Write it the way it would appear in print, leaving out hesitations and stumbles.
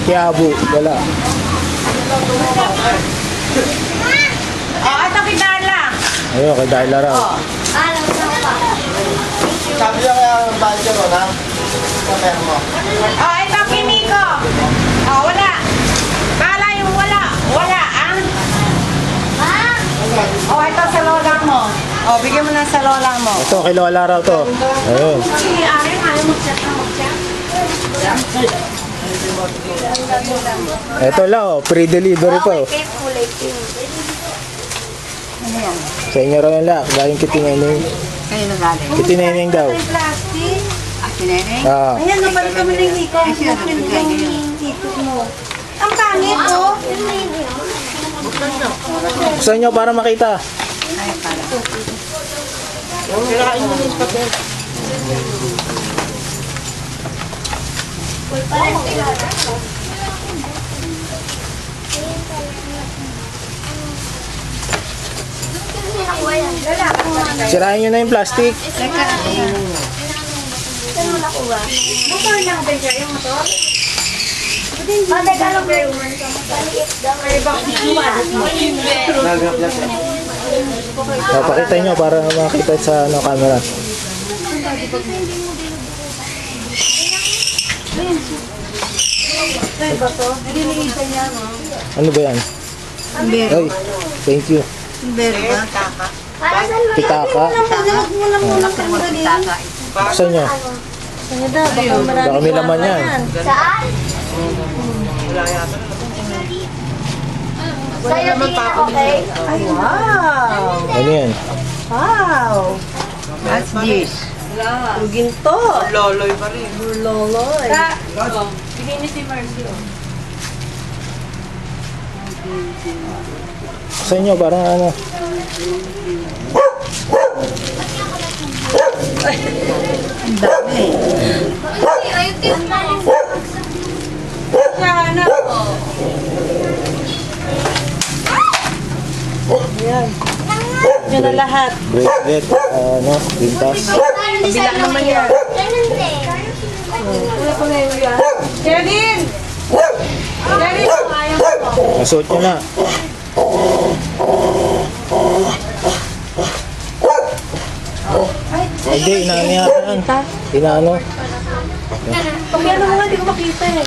Quiapo, wala. Ito kay Darla. Ayun, kay Darla raw. Sabi niya kaya ang badger ko na. Sa pera mo. Ito kay Miko. Wala. Kala yung wala. Wala, ito sa lola mo. Bigyan mo na sa lola mo. Ito, kay Lola raw to. Ayun. Si Ari, ayaw mag-chat na mag-chat. Ito lang, oh, pre-delivery pa. Oh. Kulay pink. Ano yan? Sa inyo raw yan lang. Galing Kitineneng. Kayo na galing. Kitineneng daw. Plastic. Sineneng? Ayan, nabalik kami ng ikaw. Yung ikot mo. Ang pangit, oh. Gusto nyo para makita. Ay, para. Sirahin nyo na yung plastic. Motor lang ba siya yung motor? Manda ka lang ba yung Pakita nyo para makita sa camera. Ano ba yan? Ay, thank you. Bero ba? Pitaka. Gusto nyo? Baka may laman yan. Saan? Sa'yo tingin na okay? Ay, wow! Ano yan? Wow! That's this. Ginto! Loloy pa rin. Loloy. Bigay ni si Marcio. Gusto nyo parang ano? Ang dami. Sana! Ayan. Yan na lahat. Bracelet, ano, pintas. Bilang naman yan. Ganun din. Wala pa ngayon yan. Kevin! Kevin! Ayaw mo. Nasuot nyo na. Hindi, inaano yata yan. Inaano. Pag yan mo nga, hindi ko makita eh.